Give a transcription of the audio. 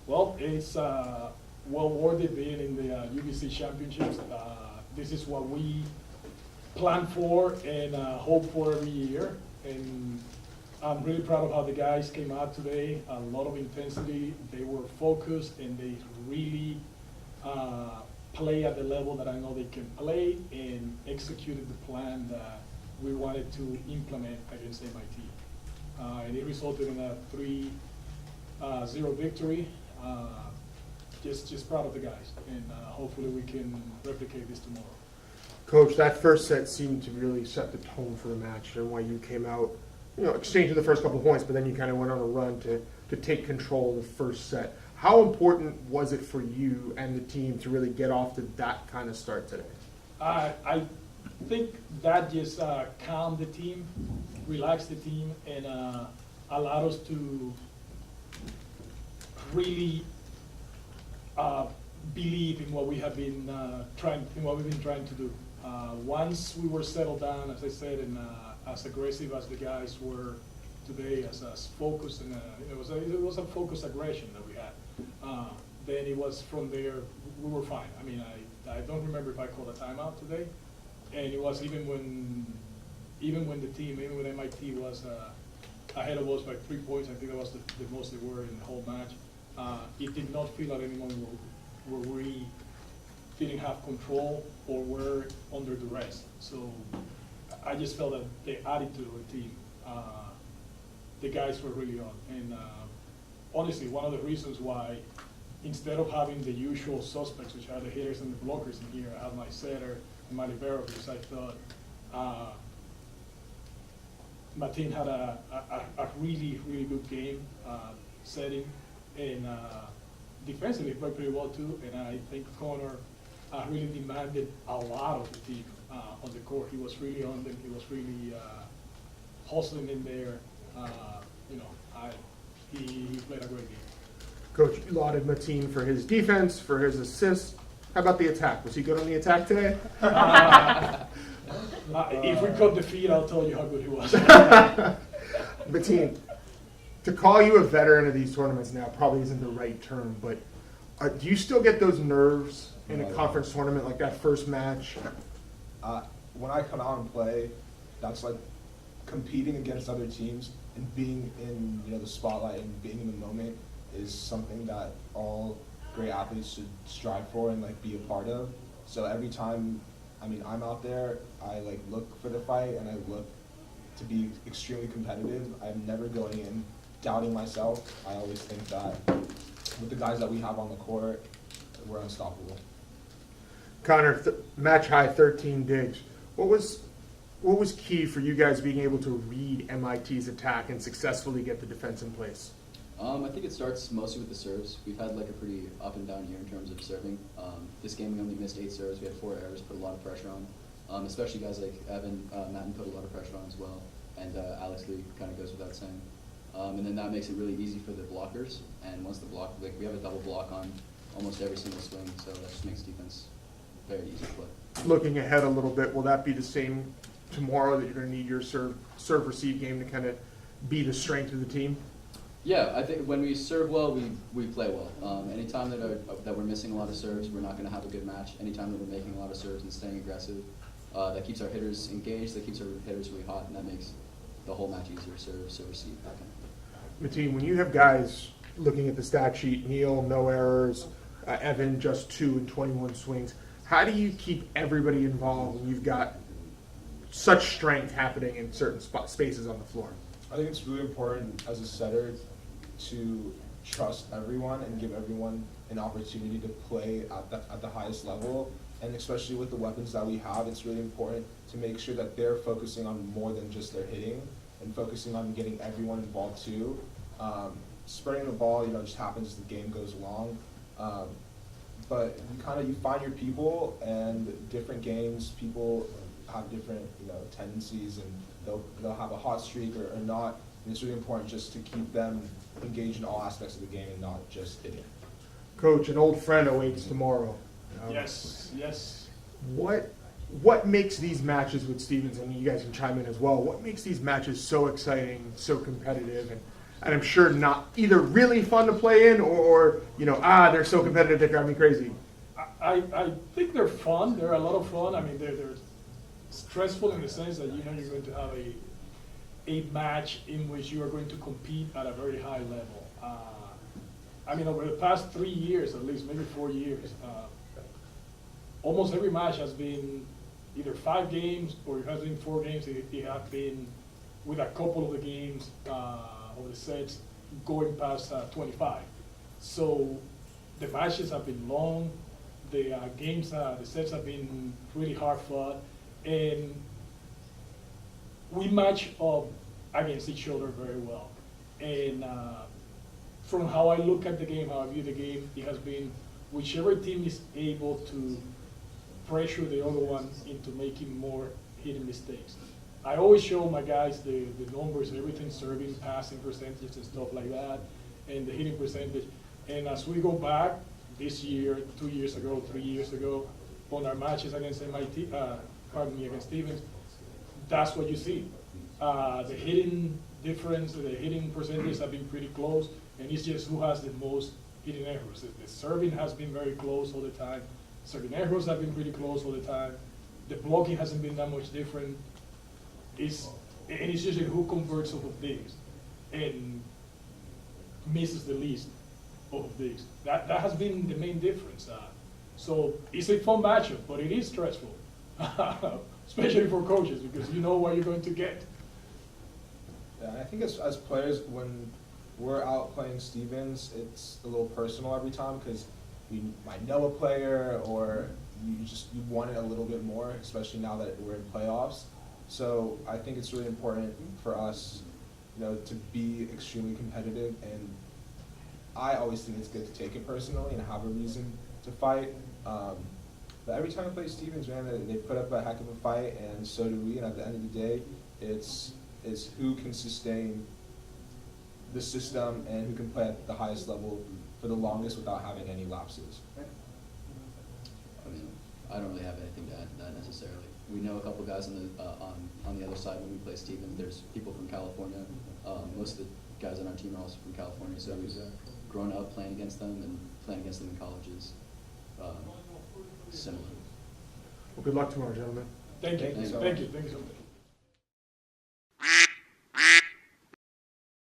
Well, it's well worth it being in the UVC championships. This is what we plan for and hope for every year. And I'm really proud of how the guys came out today. A lot of intensity. They were focused and they really play at the level that I know they can play and executed the plan that we wanted to implement against MIT. And it resulted in a 3-0 victory. Just proud of the guys, and hopefully we can replicate this tomorrow. Coach, that first set seemed to really set the tone for the match. NYU came out, exchanging the first couple of points, but then you kind of went on a run to take control of the first set. How important was it for you and the team to really get off to that kind of start today? I think that just calmed the team, relaxed the team, and allowed us to really believe in what we have been trying to do. Once we were settled down, as I said, and as aggressive as the guys were today, as focused, and it was a focused aggression that we had. Then it was from there we were fine. I mean, I don't remember if I called a timeout today, and it was even when MIT was ahead of us by 3 points. I think that was the most they were in the whole match. It did not feel at any moment where we didn't have control or were under duress. So I just felt that the attitude of the team, the guys were really on. And honestly, one of the reasons why, instead of having the usual suspects, which are the hitters and the blockers in here, I had my setter and my libero, because I thought Matin had a really, really good game setting, and defensively played pretty well too. And I think Connor really demanded a lot of the team on the court. He was really on them. He was really hustling in there. He played a great game. Coach, you lauded Matin for his defense, for his assists. How about the attack? Was he good on the attack today? If we cut the feed, I'll tell you how good he was. Matin, to call you a veteran of these tournaments now probably isn't the right term, but do you still get those nerves in a conference tournament like that first match? When I come out and play, that's like competing against other teams and being in the spotlight and being in the moment is something that all great athletes should strive for and be a part of. So every time I'm out there, I look for the fight and I look to be extremely competitive. I'm never going in doubting myself. I always think that with the guys that we have on the court, we're unstoppable. Connor, match high 13 digs. What was key for you guys being able to read MIT's attack and successfully get the defense in place? I think it starts mostly with the serves. We've had a pretty up and down year in terms of serving. This game we only missed 8 serves. We had 4 errors, put a lot of pressure on. Especially guys like Evan, Matin put a lot of pressure on as well. And Alex Lee kind of goes without saying. And then that makes it really easy for the blockers. And once the block, we have a double block on almost every single swing, so that just makes defense very easy to play. Looking ahead a little bit, will that be the same tomorrow, that you're going to need your serve-receive game to kind of be the strength of the team? Yeah, I think when we serve well, we play well. Anytime that we're missing a lot of serves, we're not going to have a good match. Anytime that we're making a lot of serves and staying aggressive, that keeps our hitters engaged, that keeps our hitters really hot, and that makes the whole match easier. Serve, receive, that kind of thing. Matin, when you have guys looking at the stat sheet, Neil, no errors, Evan, just 2 and 21 swings, how do you keep everybody involved when you've got such strength happening in certain spaces on the floor? I think it's really important as a setter to trust everyone and give everyone an opportunity to play at the highest level. And especially with the weapons that we have, it's really important to make sure that they're focusing on more than just their hitting and focusing on getting everyone involved too. Spreading the ball, just happens as the game goes along. But you find your people, and different games, people have different tendencies, and they'll have a hot streak or not. And it's really important just to keep them engaged in all aspects of the game and not just hitting. Coach, an old friend awaits tomorrow. Yes. What makes these matches with Stevens, and you guys can chime in as well, what makes these matches so exciting, so competitive? And and I'm sure not either really fun to play in or they're so competitive they drive me crazy. I think they're fun. They're a lot of fun. I mean, they're stressful in the sense that you're going to have a match in which you are going to compete at a very high level. I mean, over the past 3 years, at least maybe 4 years, almost every match has been either 5 games or it has been 4 games. It have been with a couple of the games or the sets going past 25. So the matches have been long. The games, the sets have been really hard fought, and we match up against each other very well. And from how I look at the game, how I view the game, it has been whichever team is able to pressure the other one into making more hitting mistakes. I always show my guys the numbers, everything, serving, passing percentage and stuff like that, and the hitting percentage. And as we go back this year, 2 years ago, 3 years ago, on our matches against against Stevens, that's what you see. The hitting difference, the hitting percentages have been pretty close, and it's just who has the most hitting errors. The serving has been very close all the time. Serving errors have been pretty close all the time. The blocking hasn't been that much different. It's usually who converts off of these and misses the least off of these. That has been the main difference. So it's a fun matchup, but it is stressful, especially for coaches, because you know what you're going to get. Yeah, and I think as players, when we're out playing Stevens, it's a little personal every time because you might know a player or you want it a little bit more, especially now that we're in playoffs. So I think it's really important for us, to be extremely competitive, and I always think it's good to take it personally and have a reason to fight. But every time I play Stevens, man, they put up a heck of a fight, and so do we. And at the end of the day, it's who can sustain the system and who can play at the highest level for the longest without having any lapses. I mean, I don't really have anything to add to that necessarily. We know a couple guys on the other side when we play Stevens. There's people from California. Most of the guys on our team are also from California, so we've grown up playing against them and playing against them in colleges. Similar. Well, good luck tomorrow, gentlemen. Thank you. Thank you so Thank much. you. Thank you so much.